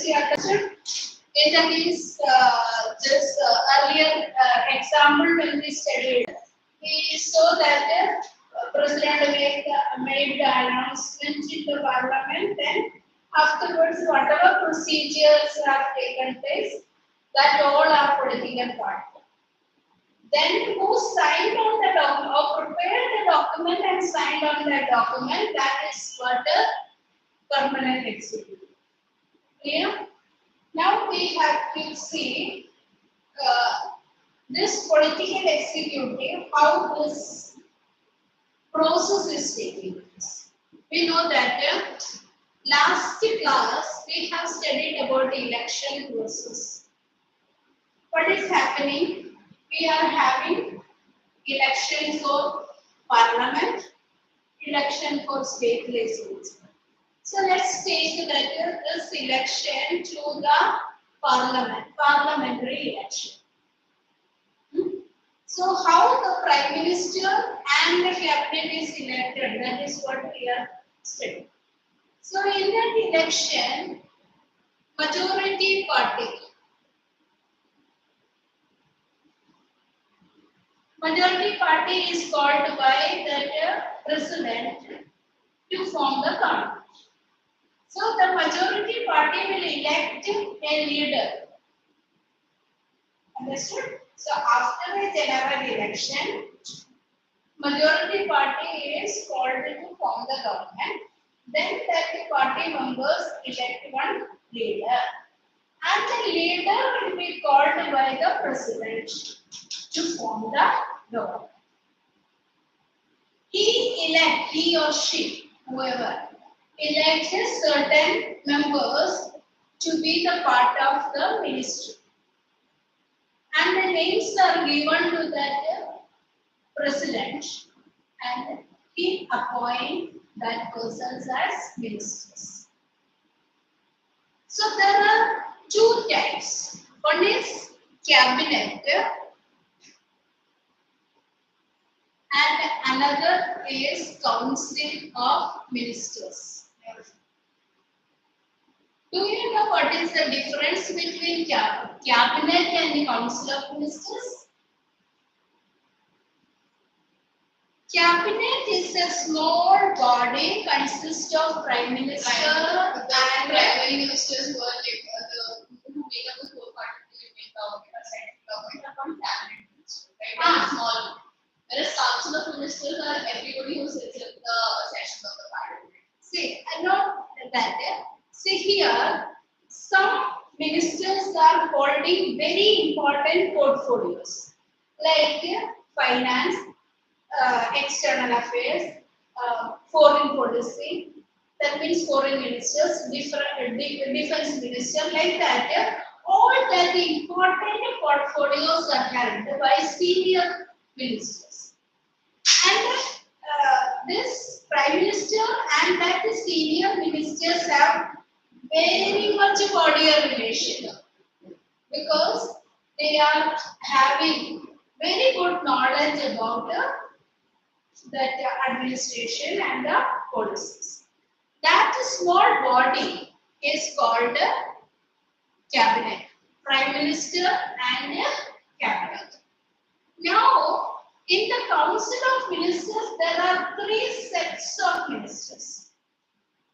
previously understood. In the case, this earlier example when we studied, we saw that President made the announcement in the Parliament. Then afterwards, whatever procedures have taken place, that all are political party. Then who signed on the document or prepared the document and signed on that document, that is what a permanent executive. Clear? Now we have to see this political executive, how this process is taking place. We know that last class we have studied about the election process. What is happening? We are having election for parliament, election for state legislature. So let's take that this election to the parliamentary election. So how the Prime Minister and the Cabinet is elected, that is what we are studying. So in that election, majority party is called by the president to form the government. So the majority party will elect a leader. Understood? So after a general election, majority party is called to form the government. Then that party members elect one leader. And the leader will be called by the president to form the government. He or she, whoever, elects certain members to be the part of the ministry. And the names are given to that president, and he appoints that persons as ministers. So there are two types. One is cabinet and another is council of ministers. Do you know what is the difference between cabinet and the council of ministers? Cabinet is a small body consist of prime minister and prime ministers who are like who make up the whole part of the Union government or central government are called cabinet ministers, right? Small. Whereas council of ministers are everybody who sits in the session of the parliament. See, I know that. See here, some ministers are holding very important portfolios like finance, external affairs, foreign policy. That means foreign ministers, defense minister, like that. All that important portfolios are held by senior ministers. And this prime minister and that senior ministers have very much cordial relation because they are having very good knowledge about that administration and the policies. That small body is called cabinet, prime minister and cabinet. Now, in the council of ministers, there are three sets of ministers.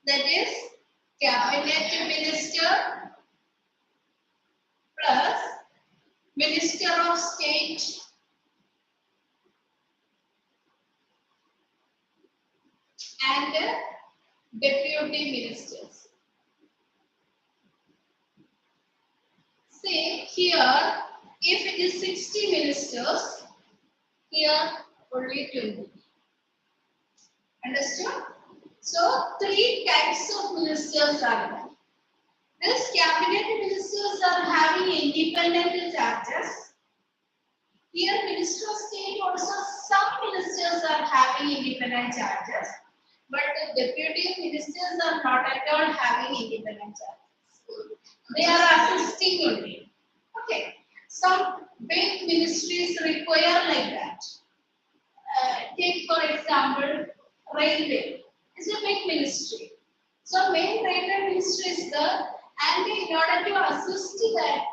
That is cabinet minister plus minister of state and deputy ministers. See here, if it is 60 ministers, here only 20. Understood? So three types of ministers are there. This cabinet ministers are having independent charges. Here Minister of State also, some ministers are having independent charges, but the deputy ministers are not at all having independent charges. They are assisting only. Okay. Some big ministries require like that. Take for example, railway. It's a big ministry. So main railway ministry is there, and in order see that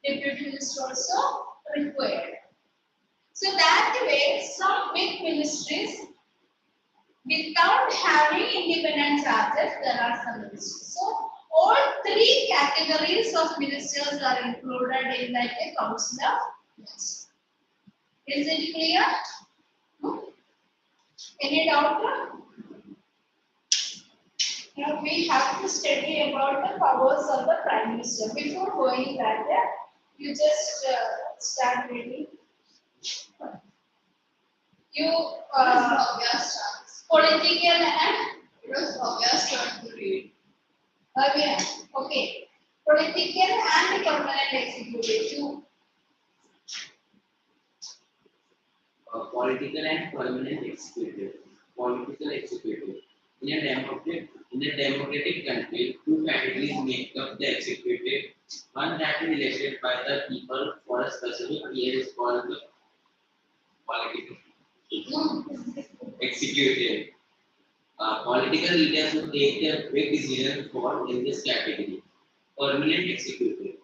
deputy minister also required. So that way, some big ministries, without having independent charges, there are some ministers. So all three categories of ministers are included in that council of ministers. Is it clear? No? Any doubt? Now we have to study about the powers of the prime minister. Before going that, you just start reading. You political and It was Bhavya's turn to read. yeah, okay. Political and permanent executive. Political and permanent executive. Political executive. In a democratic country, two categories make up the executive. One that is elected by the people for a specific year is called the political executive. Political leaders who take their big decisions fall in this category. Permanent executive.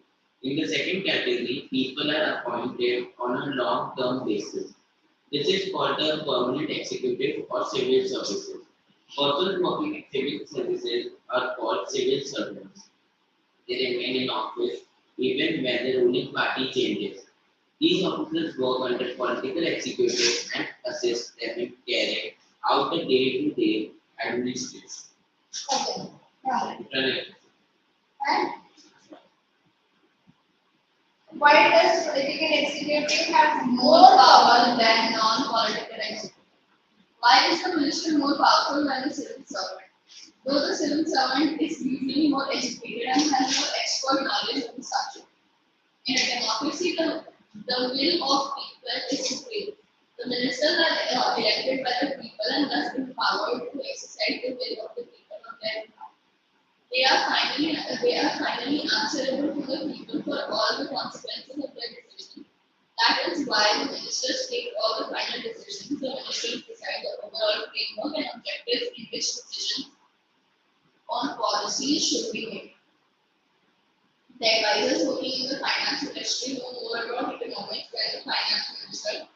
In the second category, people are appointed on a long-term basis. This is called the permanent executive or civil services. Persons working in civil services are called civil servants. They remain in office even when the ruling party changes. These officers work under political executives and assist them in carrying out the day-to-day administration. Okay. Yeah. And why does political executive have More power than non-political executive. Why is the minister more powerful than the civil servant? Though the civil servant is usually more educated and has more expert knowledge of the subject. In a democracy, the will of people is supreme. The ministers are elected by the people and thus empowered to exercise the will of the people on their behalf. They are finally answerable to the people for all the consequences of their decisions. That is why the ministers take all the final decisions. The ministers decide the overall framework and objectives in which decisions on policies should be made. The advisors working in the finance ministry know more about economics than the finance minister.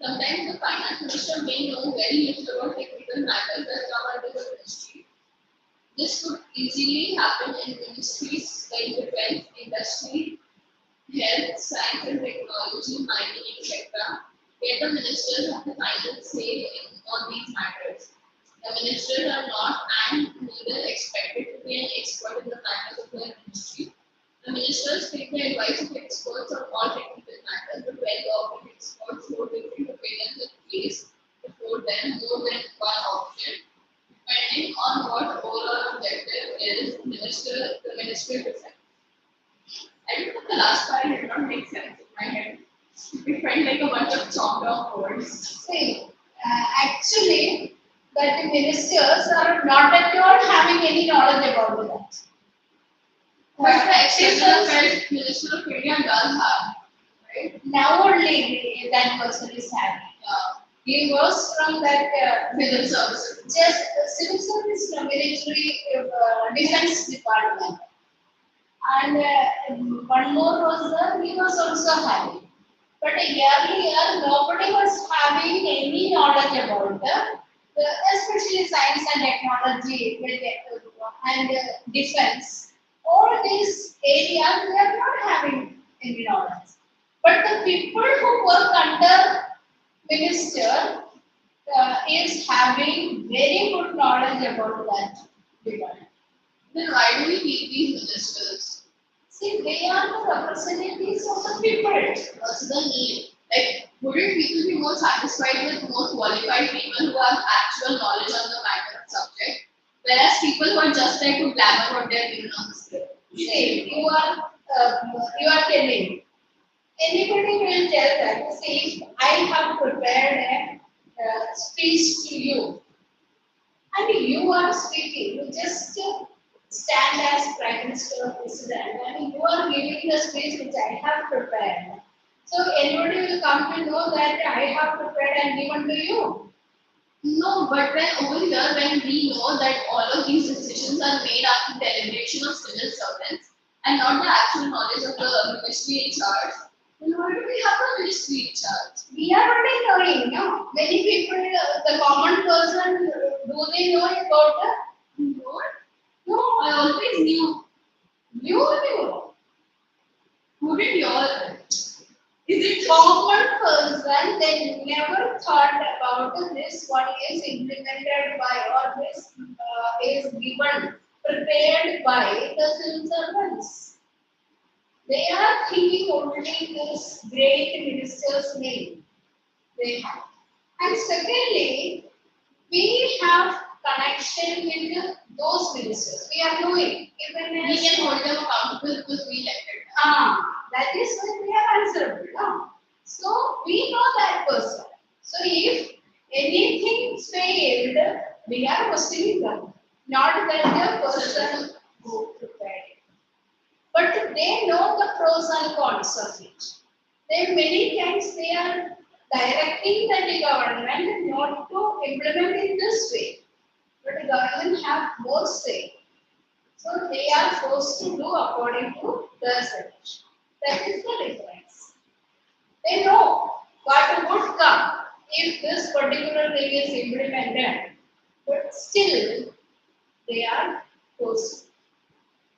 Sometimes the finance minister may know very little about technical matters that come under the ministry. This could easily happen in ministries like defense, industry, health, science and technology, mining, etc., where the ministers have the final say on these matters. The ministers are not and neither expected to be an expert in the matters of their ministry. The ministers take the advice of experts on all technical matters, but when the offered experts hold different opinions and place before them more than one option, depending on what overall objective is, the minister decides. I don't know the last part did not make sense in my head. It felt like a bunch of chopped off words. See, actually, that the ministers are not at all having any knowledge about that. But the external affairs minister of India does have, right? Now only that person is having. He was from that Civil services. just civil service, no, military defense department. And one more was there, he was also having. But earlier, nobody was having any knowledge about especially science and technology and defense. All these areas, they are not having any knowledge. But the people who work under minister is having very good knowledge about that department. Then why do we need these ministers? See, they are the representatives of the people. What's the need? Like, wouldn't people be more satisfied with more qualified people who have actual knowledge on the matter of subject, whereas people who are just there to blabber what they're given on the script? See, you are telling. Anybody will tell that. See, I have prepared a speech to you, and you are speaking. You just stand as Prime Minister or President, and you are giving the speech which I have prepared. So anybody will come to know that I have prepared and given to you. No, but then over here, when we know that all of these decisions are made after deliberation of civil servants, and not the actual knowledge of the ministry in charge. Then why do we have the ministry in charge? We are only knowing, no? Many people, the common person, do they know about the? No, no, I always knew. You knew. Who did y'all? Is it Common person, they never thought about this one is implemented by or this is given, prepared by the civil servants. They are thinking only this great minister's name. They have. And secondly, we have connection with those ministers. We are knowing. Even we can hold them accountable because we elected them. That is why we are answerable. No? So we know that person. So if anything failed, we are questioning them. Not that the person who prepared it. But they know the pros and cons of it. Then many times they are directing the government not to implement it this way. But the government have more say. So they are forced to do according to their suggestion. That is the difference. They know what would come if this particular thing is implemented, but still they are forced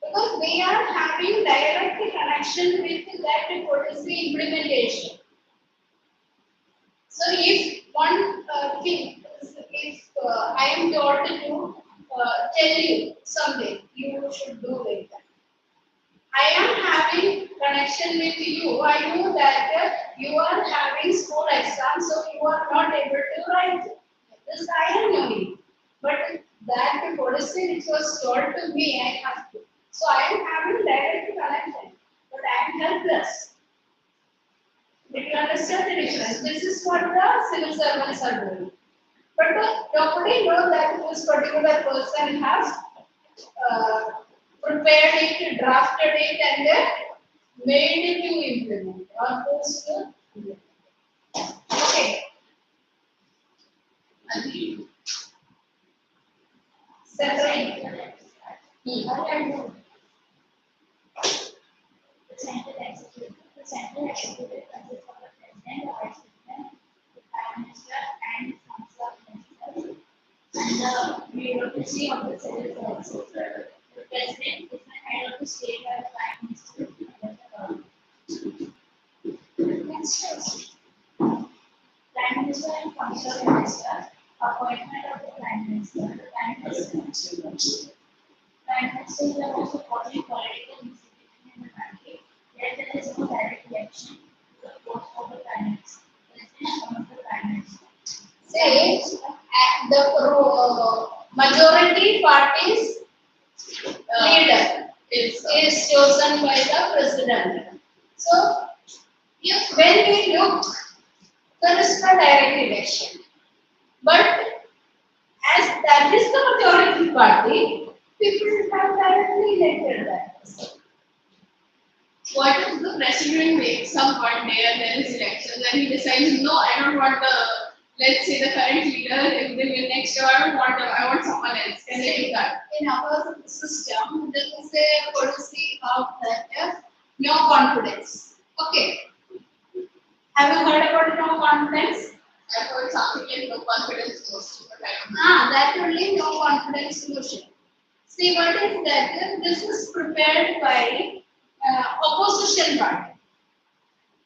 because they are having direct connection with that policy implementation. So if one thing, if I am told to tell you something, you should do like that. I am having connection with you. I know that you are having school exams, so you are not able to write. This I am knowing. But that policy which was told to me, I have to. So I am having direct connection, but I am helpless. Did you understand the difference? This is what the civil servants are doing. But nobody knows that this particular person has prepared it, drafted it, and then made it to implement or forced to implement. Okay. Separate. The central executive consists of the president, the vice president, the prime minister, and council of ministers, and the bureaucracy of the civil service. The president is the head of the state and the prime minister is the head of the government. Ministers. Prime minister and council of ministers. Appointment of the prime minister. The prime minister. Prime minister is the most important political institution in the country. Yet there is no direct election to the post of the prime minister. President becomes the prime minister. Say the majority party's leader is chosen by the president. So, if when we look, there is no direct election. But as that is the majority party, people have directly elected that person. What if the president wakes up one day and there is elections and he decides, no, I don't want let's say the current leader, if they win next year, I don't want them, I want someone else. Can they do that? In our system, there is a policy of that no confidence. Okay. Have you heard about no confidence? I've heard something like no confidence motion, but I don't know. That only no confidence motion. See what is that? This is prepared by opposition party.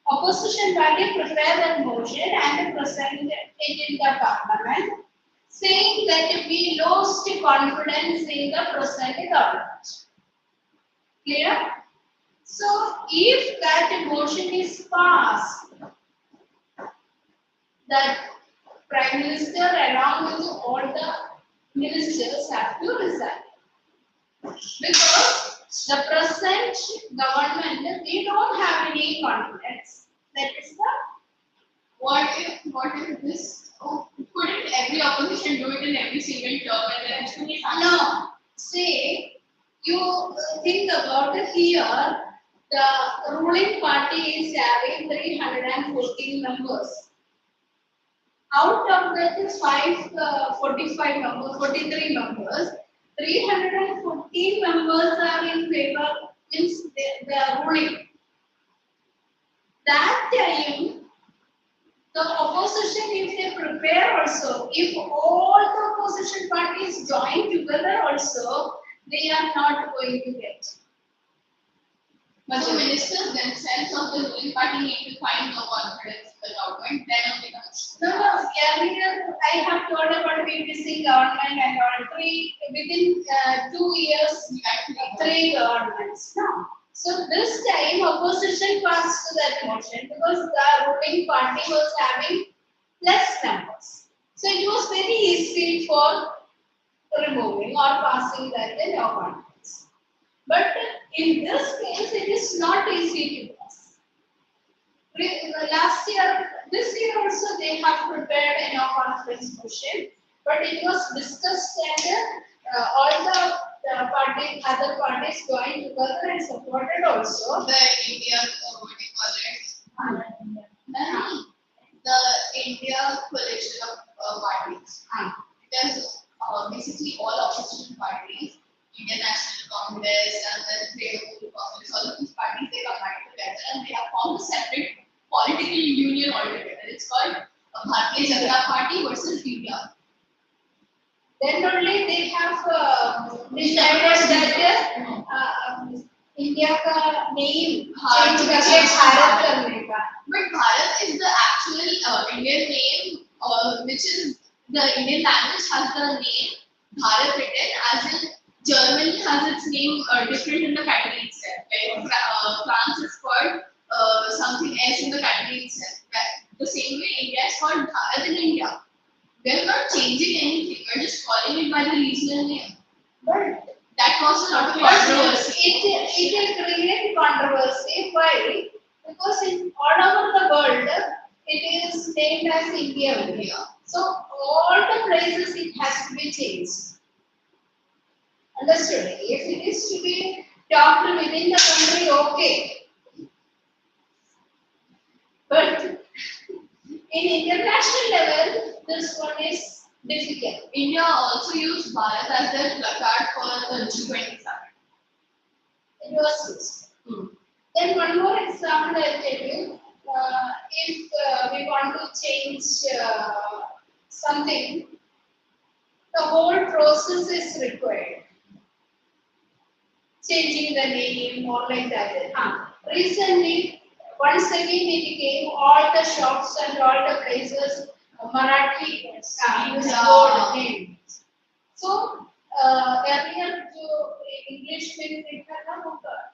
Opposition party prepare that motion and present it in the parliament, saying that we lost confidence in the present government. Clear? So, if that motion is passed, that Prime Minister along with all the ministers have to resign. Because the present government, we don't have any confidence. That is the What if this, couldn't every opposition do it in every single term and then it should be no. Say you think about it here, the ruling party is having 314 members. Out of that is 45 members, 43 members. 314 members are in favor means they are ruling. That time, the opposition, if they prepare also, if all the opposition parties join together also, they are not going to get. But the ministers themselves of the ruling party need to find no confidence in the government, then only the No, earlier I have told about BBC government and all within 2 years, three governments. No. So this time opposition passed that motion because the ruling party was having less numbers. So it was very easy for removing or passing that in no confidence. But in this case, it is not easy to pass. Last year, this year also they have prepared a no confidence motion, but it was discussed and all other parties joined together and supported also. The India, what do you call it? The India coalition of parties. Because basically all opposition parties, Indian National Congress and then Trinamool Congress, all of these parties, they combined together and they have formed a separate political union altogether. It's called Bharatiya Janata Party versus India. Then only they have decided that India का name change करके भारत करने का. But Bharat is the actual Indian name, which is the Indian language has the name Bharat written, as in Germany has its name different in the category itself. Like France is called something else in the category itself. The same way India is called Bharat in India. We are not changing anything. We are just calling it by the regional name. But that caused a lot of controversy. It will create controversy. Why? Because in all over the world, it is named as India. So all the places it has to be changed. Understood? If it is to be talked within the country, okay. But in international level, this one is difficult. India also used Bharat as their placard for the G20 summit. It was used. Then one more example I'll tell you. If we want to change something, the whole process is required. Changing the name or like that. Recently, once again it came all the shops and all the places Marathi board name. So earlier जो English में लिखा था वो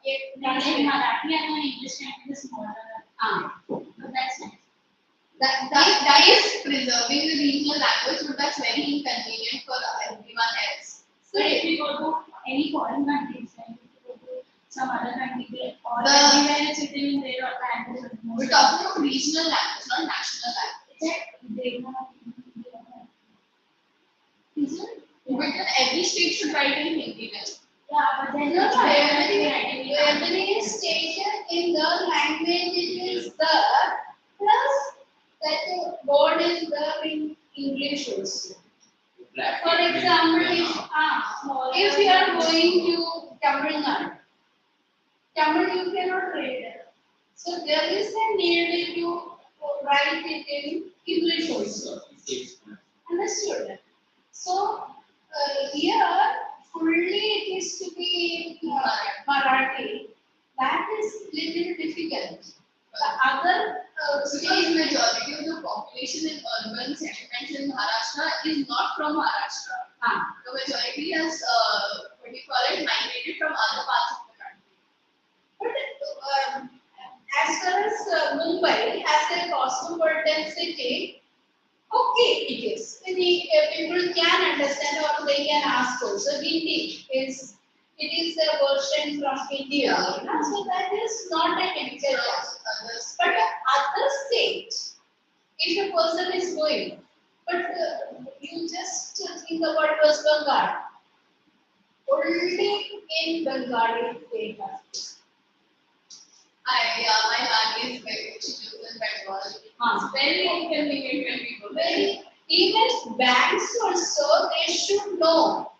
ये Marathi and English can be smaller. So that's nice. That is preserving the regional language, but that's very inconvenient for everyone else. So if we go to any foreign countries, like if we go to some other country, they all everywhere it's written in their language. We're talking of regional language, not national language. They But then every state should write in Hindi then. yeah, but then every station in the language it is there, plus that board is there in English also. For example, if you are going to Tamil Nadu, Tamil you cannot read it. So there is a need to write it in English also. Understood? So here fully it is to be Marathi. That is little difficult. The other Because majority of the population in urban settlements in Maharashtra is not from Maharashtra. The majority has, what do you call it, migrated from other parts of the country. But as far as Mumbai as a cosmopolitan city, okay, it is. People can understand or they can ask also. Hindi is a version from India, so that is not a typical task. But other state, if a person is going, but you just think about West Bengal. Only in Bengali they have this. My family is very rich in Bengal. It's very inconvenient when we go there. Even banks also, they should know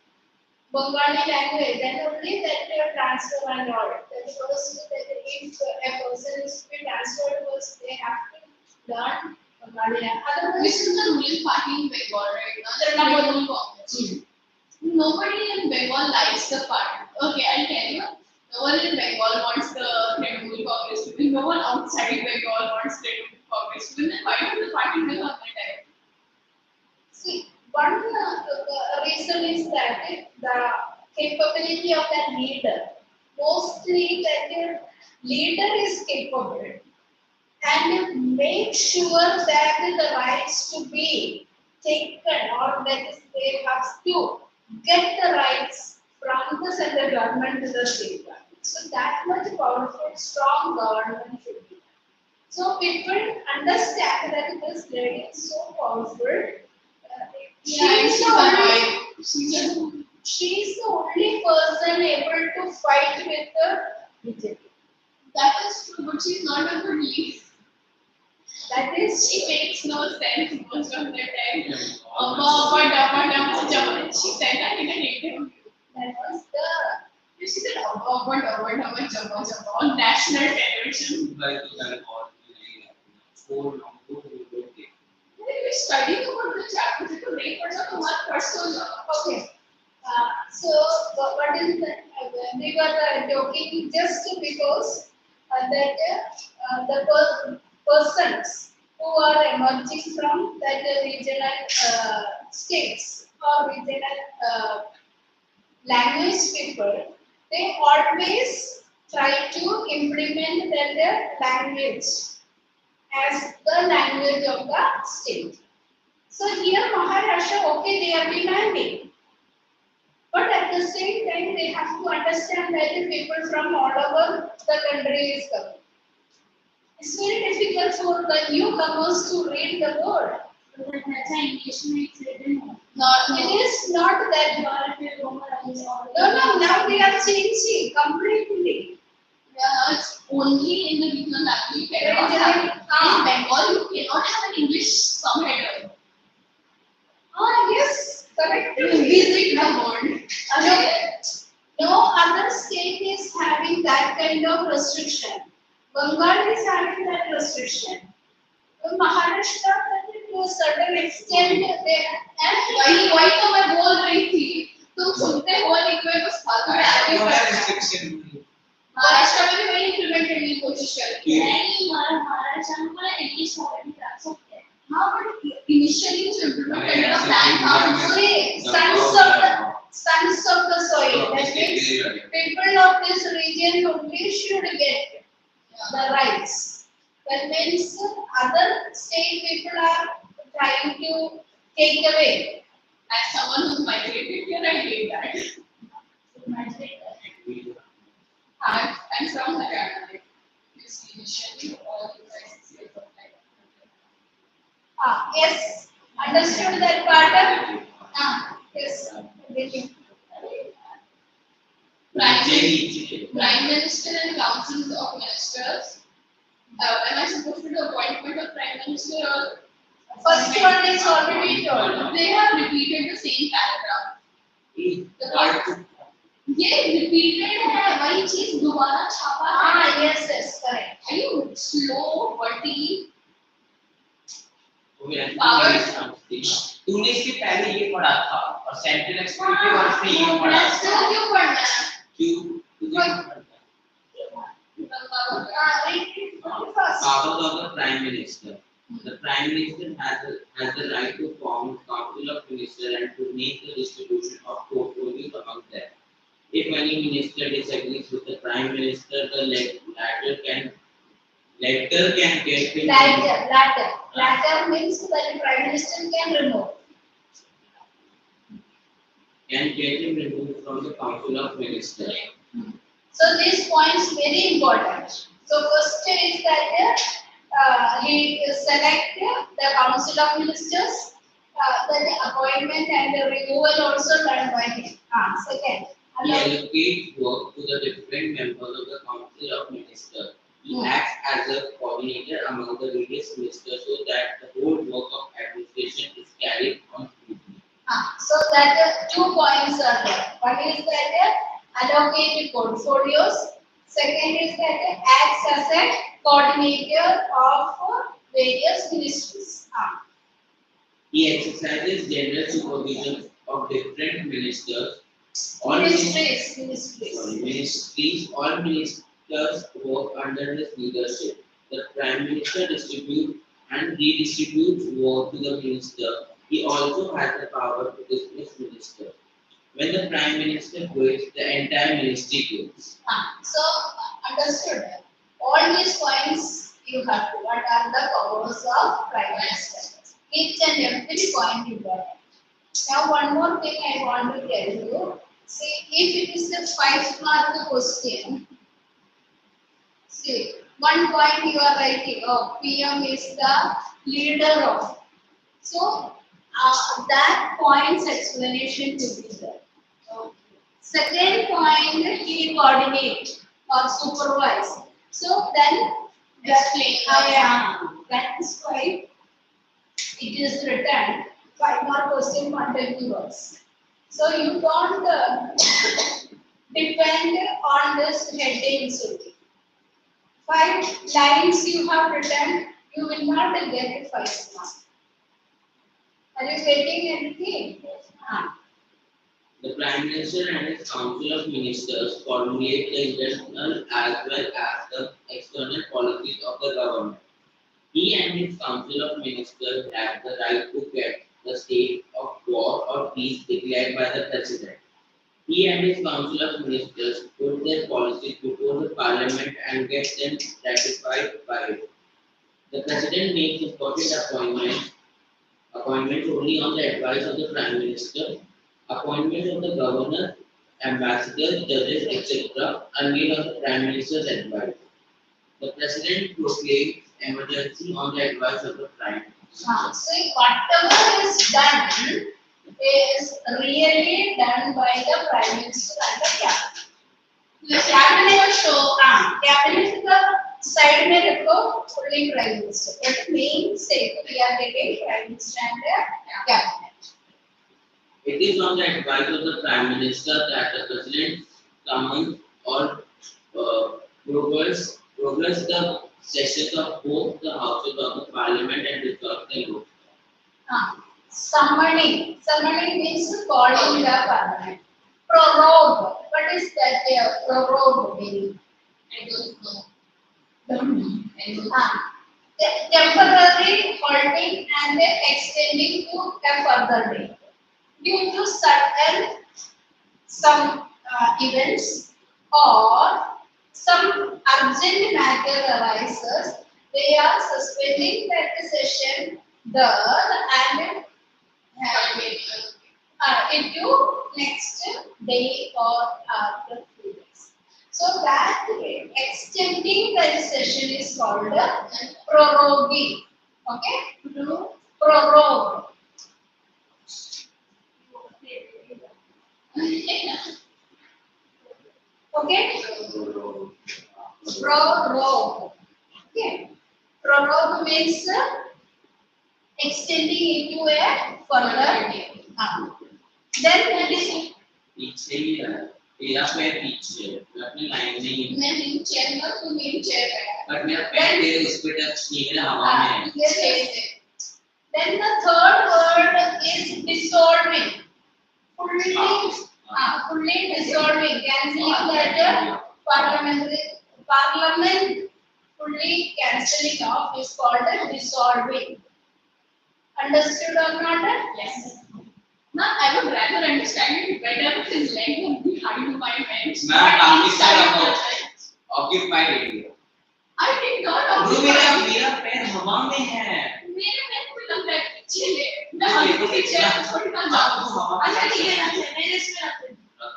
Bengali language, then only that transfer and all. That first, that if a person is to be transferred, first they have to learn Bengali language. Which Otherwise, is the ruling party in Bengal right now? The Trinamool Congress. Nobody in Bengal likes the party. Okay, I'll tell you. No one in Bengal wants the Trinamool Congress to win. No one outside Bengal wants Trinamool Congress to win. Then why don't the party win on the time? see, one reason is that the capability of that leader. Mostly that the leader is capable and make sure that the rights to be taken or that is they have to get the rights from the central government to the state government. So that much powerful, strong government should be. So people understand that this lady is so powerful. She is the only, she is the only person able to fight with the BJP. That is true, but she's not a good leader. That is, She makes no sense most of the time. Yeah. She said that in an interview. that was the She said on national television. Like to that or so long to don't take. We studied about the chapter to make for one person. okay. So what is that? We were joking just because that the persons who are emerging from that regional states or regional language people, they always try to implement their language as the language of the state. So here Maharashtra, okay, they are demanding. But at the same time, they have to understand that the people from all over the country is coming. It's very difficult for the newcomers to read the word. That's why English makes written. It is not that. No, now they are changing completely. Yeah, it's only in the regional language. You cannot Regional- have, in Bengal, you cannot have an English subheader. Yes, correct. Visit the world. No other state is having that kind of restriction. Bengal is having that restriction. Maharashtra, to a certain extent, they Why तो मैं बोल रही थी तुम सुनते हो लेकिन मैं बस फालतू में आगे What बढ़ are रहा हूँ। restriction? महाराष्ट्र में भी वही इम्प्लीमेंट करने की कोशिश कर रही है। नहीं महाराष्ट्र में पूरा इंग्लिश ऑलरेडी रख सकते हैं. हाँ but initially जो इम्प्लीमेंट करने का प्लान था see, sons of the soil. That means people of this region only should get the rights. That means other state people are trying to take away. as someone who's migrated here I hate that. I'm from Haryana. Like, you see, initially all the crises here from like. Yes, understood that part. Yes. Getting. Prime Minister and councils of ministers. Am I supposed to do appointment of Prime Minister or? First one is already told. They have repeated the same paragraph. ये repeated है वही चीज दोबारा छापा है. Yes, correct. Are you slow, wordy? तूने इससे पहले ये पढ़ा था और सेंट्रल एक्सक्यूटिव वर्ष में ये पढ़ा था. तो क्यों पढ़ना है? क्यों तुझे First. powers of the Prime Minister. The Prime Minister has the right to form Council of Ministers and to make the distribution of portfolios among them. If any minister disagrees with the Prime Minister, the latter can get him. Latter means that the Prime Minister can remove. Can get him removed from the Council of Ministers. So these points very important. So first is that he select the Council of Ministers, the appointment and the removal also done by him. Second. He allocates work to the different members of the Council of Ministers. He acts as a coordinator among the various ministers so that the whole work of administration is carried on smoothly. So that 2 points are there. One is that allocate portfolios. Second is that acts as a coordinator of various ministries. He exercises general supervision of different ministers. All Ministries. ministries, all ministers work under his leadership. The Prime Minister distributes and redistributes work to the minister. He also has the power to dismiss minister. When the Prime Minister quits, the entire ministry quits. So understood. All these points you have to. What are the powers of Prime Minister? Each and every point you got. Now one more thing I want to tell you. See, if it is a 5-mark question, see, one point you are writing, oh, PM is the leader of. So, that point's explanation will be there. Second point, he coordinate or supervise. So, then, that is why it is written 5-mark question content words. So you don't depend on this headings only. 5 lines you have written, you will not get 5 marks. Are you getting anything? The Prime Minister and his Council of Ministers formulate the internal as well as the external policies of the government. He and his Council of Ministers have the right to get the state of war or peace declared by the President. He and his Council of Ministers put their policies before the Parliament and get them ratified by it. The President makes important appointments only on the advice of the Prime Minister. Appointments of the governor, ambassadors, judges, etc. are made on the Prime Minister's advice. The President proclaims emergency on the advice of the Prime Minister. So whatever is done is really done by the Prime Minister and the Cabinet. The Cabinet show, Cabinet का side में रखो fully Prime Minister. But main say we are getting Prime Minister and the Cabinet. It is on the advice of the Prime Minister that the President summons or progress the sessions of both the houses of the Parliament and dissolve the Lok Sabha. Summoning means calling the Parliament. Prorogue. What is that? Prorogue meaning? I don't know. Temporary holding and then extending to a further date. Due to some events or some urgent matter arises, they are suspending that session thus and into next day or after 3 days. So that extending that session is called proroguing. Okay? Prorogue. Okay? Prorogue. Okay. Prorogue means extending into a further date. Then it is पीछे ही है तेरा पैर पीछे मैं अपनी line में ही मैं नीचे चेयर में तू मेरी चेयर पे पर मेरा पैर तेरे उस पे टच नहीं है हवा में है yes. Then the third word is dissolving. Fully dissolving, cancelling that parliament fully cancelling off is called dissolving. Understood or not? Yes. Now I would rather understand it better with his leg than behind my bench. मैं काफी सारा occupied area I did not वो occupy. मेरा पैर हवा में है मेरे पैर को लगता है पीछे ले मैं आगे पीछे छोड़ कर जाऊँ अच्छा ठीक है मैंने इसमें रख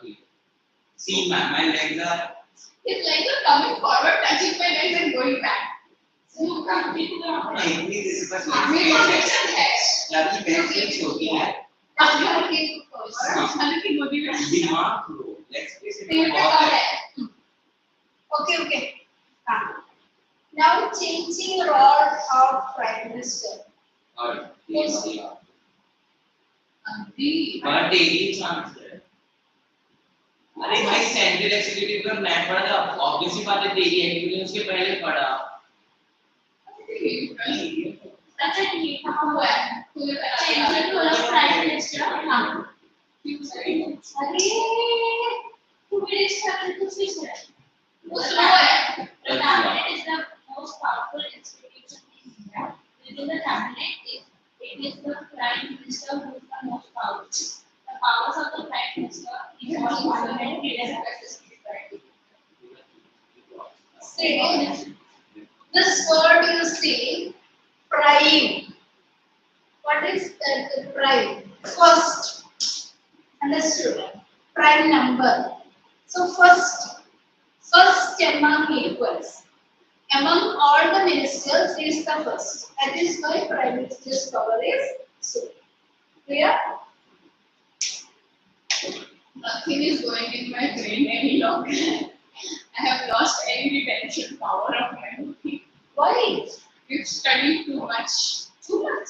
दी see my legs are his legs are coming forward touching my legs and going back so you can't be there नहीं this is बस मेरे को टेंशन है लड़की पैर से छोटी है I'm looking first. I'm looking motivation. दिमाग लो लेग्स पे से बहुत है. Okay. Now changing role of Prime Minister. और ये Agree. but daily chance है अरे भाई सेंट्रल एग्जीक्यूटिव का मैं पढ़ा था ऑब्वियसली बात है डेली एक्टिविटी उसके पहले पढ़ा अच्छा ठीक है हुआ है कोई changing role of prime minister हाँ अरे 2 minutes का कुछ भी सर वो स्लो है The cabinet is the most powerful institution in India. Within the cabinet, it is the prime minister who is the most powerful. The powers of the prime minister involve parliamentary representation. See, this word you see, prime. What is the prime? First. Understood? Prime number. So first among equals. Among all the ministers, he is the first. That is why prime minister's power is so. Clear? nothing is going in my brain any longer. I have lost any retention power of memory. Why? We've studied too much. Too much.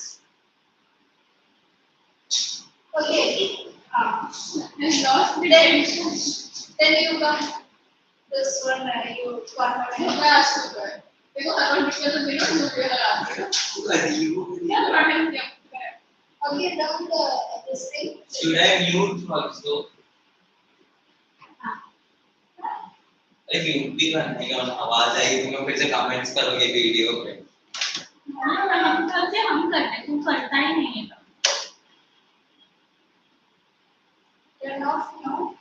Okay. I've lost retention. Then you got this one and you got मैं one. आज तो कर देखो हर बार निकल तो मेरा मुंह पे लगा दिया क्या प्रॉब्लम क्या Okay, down this thing. should I mute also अरे म्यूट भी करना है क्या आवाज आएगी तो मैं फिर से कमेंट्स करोगे वीडियो पे हम करते हम करते तू करता ही नहीं है Turn off now.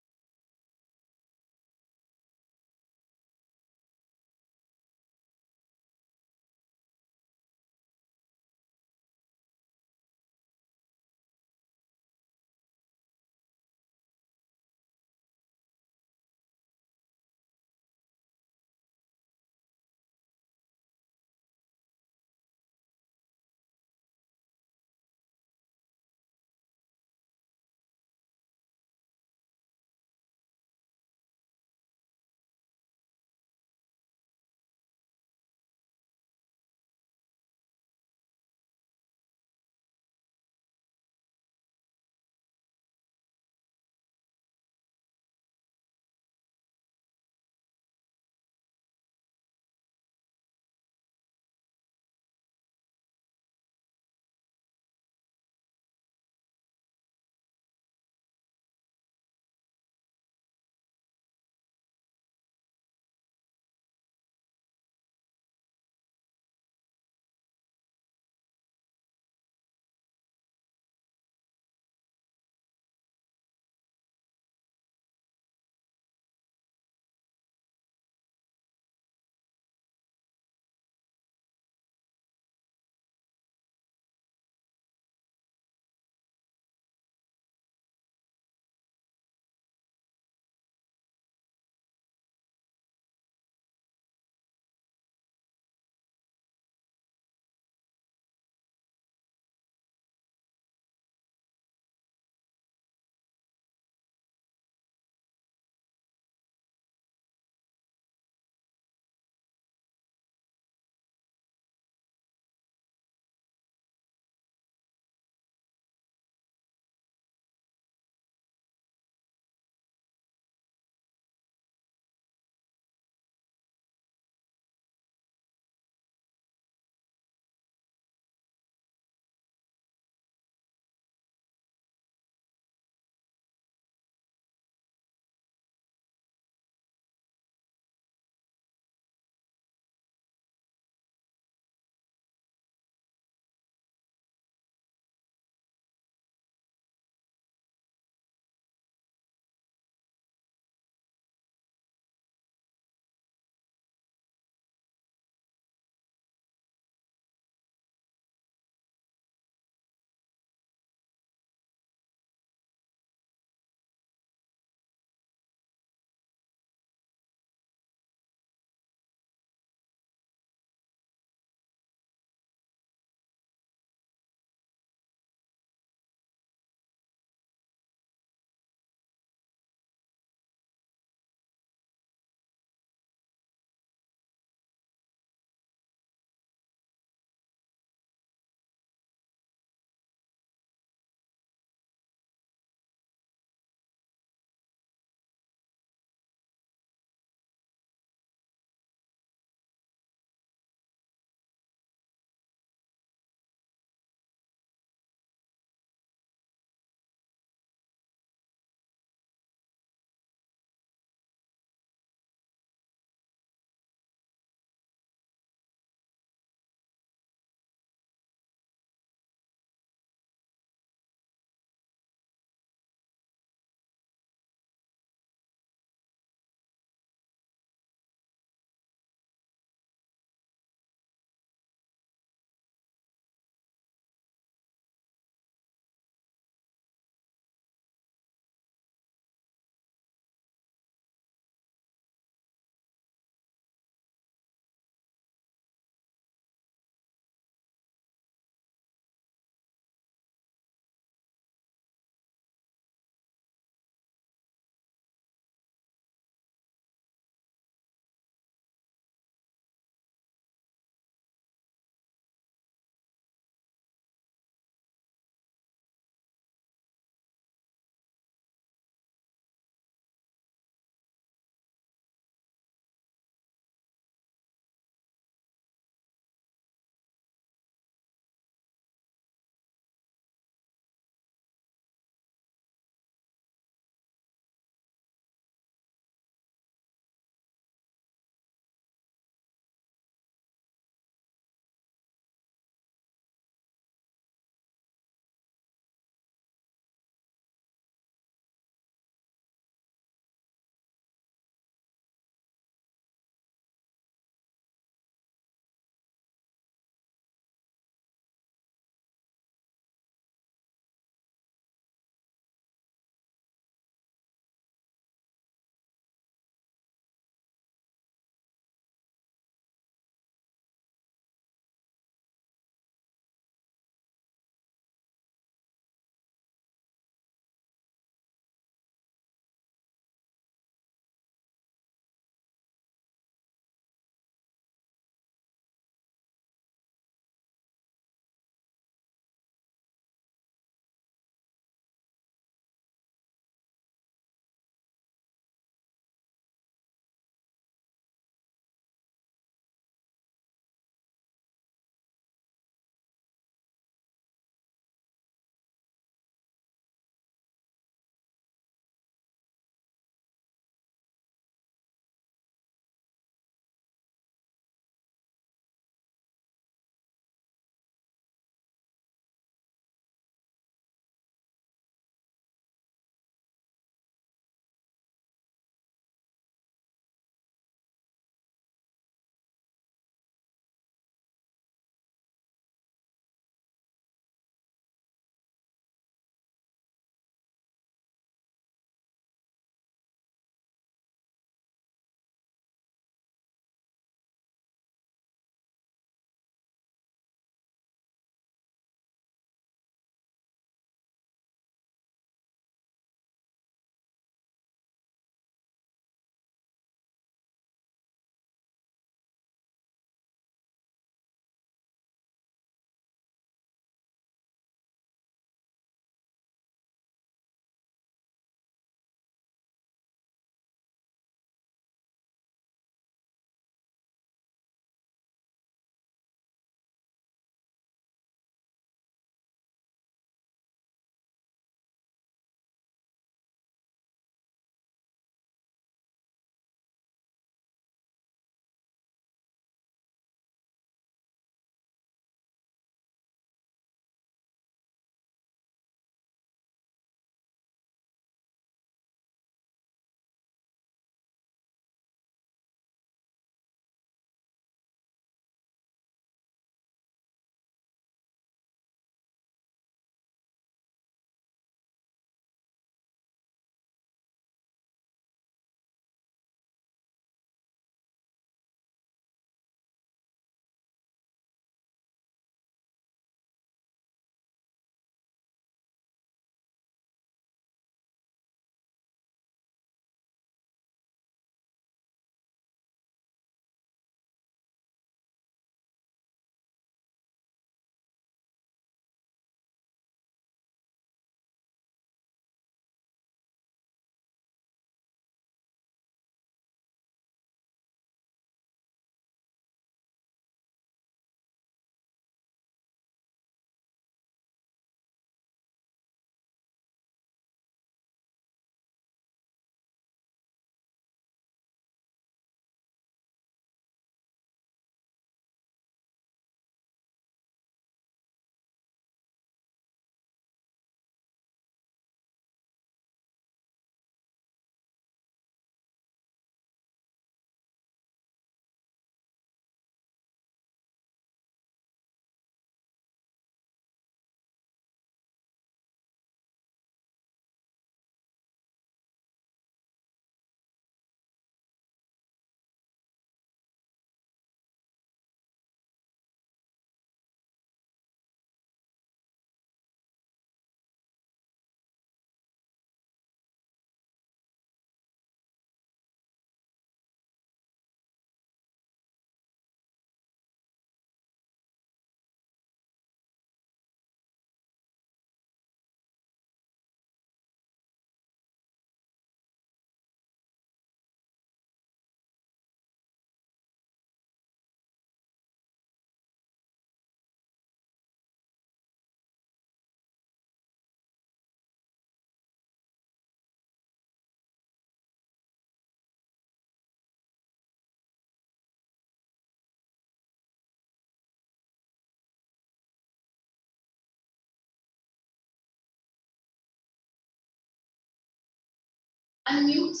Unmute.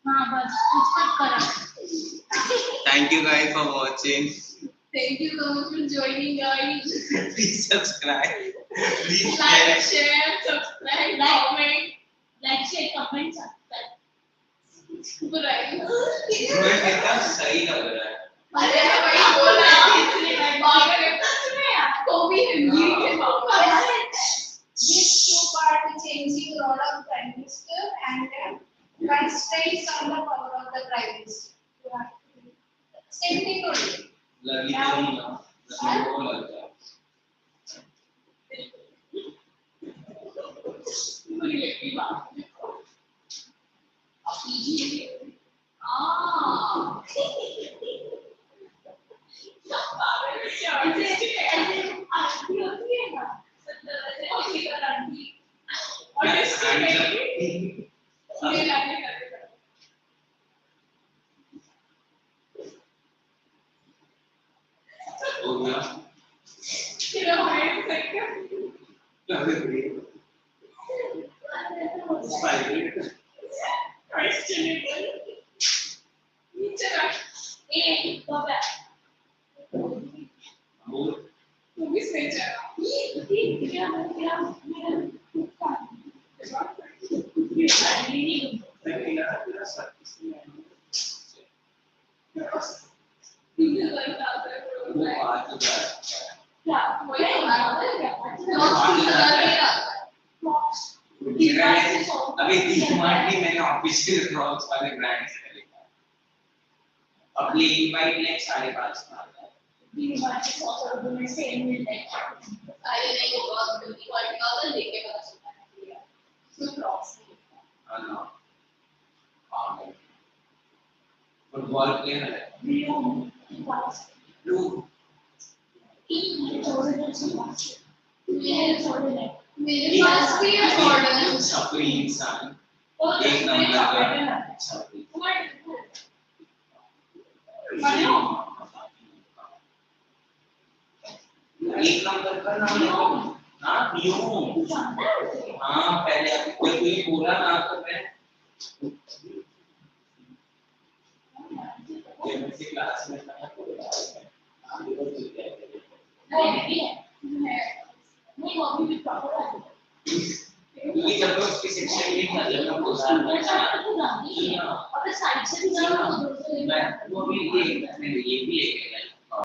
हाँ बस कुछ मत करा. Thank you guys for watching. Thank you so much for joining, guys. Please subscribe. Please Like, share. share, subscribe, Like. comment. Like, share, comment, subscribe. Right. मैं कितना सही लग रहा है. अरे भाई बोला इसलिए मैं पागल है. को भी हिंदी के These two parties changing role of Prime Minister and constraints on the power of the Prime Minister. Same thing only. लगी तो नहीं ना. लगी तो लगता है. रिलेटिव बात. अब कीजिए. क्या पागल है. ऐसे आरती होती है ना. ओके करंटी. और मैं इसके hands up. ये लाने करते. हो गया. तेरा माइंड सेट कर. अरे भाई. Spider. Questionable. नीचे रख. ए बाबा और तू भी सही चला. ये क्या मेरा तेरा सर किसने नीचे लगता है. वो आ चुका है. क्या वही तो बात है. अभी 30 मार्च में मैंने ऑफिशियल ड्रॉप्स वाले ब्रांड से खरीदा. अब ये इनवाइट लाइक 5.5 का आता है. सेम मिलता है. अरे नहीं वो बहुत ब्यूटी क्वालिटी का होता है. देख के पता चलता है. इसमें क्रॉस नहीं. हाँ ना. हाँ. फुटबॉल प्लेयर है. टू मेरे पास भी है मॉडल. छपरी इंसान. और एक नंबर का का छपरी. एक नंबर का नाम है. हाँ यूं. हाँ पहले जब कोई बोला ना तो मैं केमिस्ट्री क्लास में था. नहीं वो भी प्रॉपर है. क्योंकि जब मैं उसकी शिक्षा नहीं था जब मैं और साइड से भी जाना तो मैं वो भी ये भी लेके गया.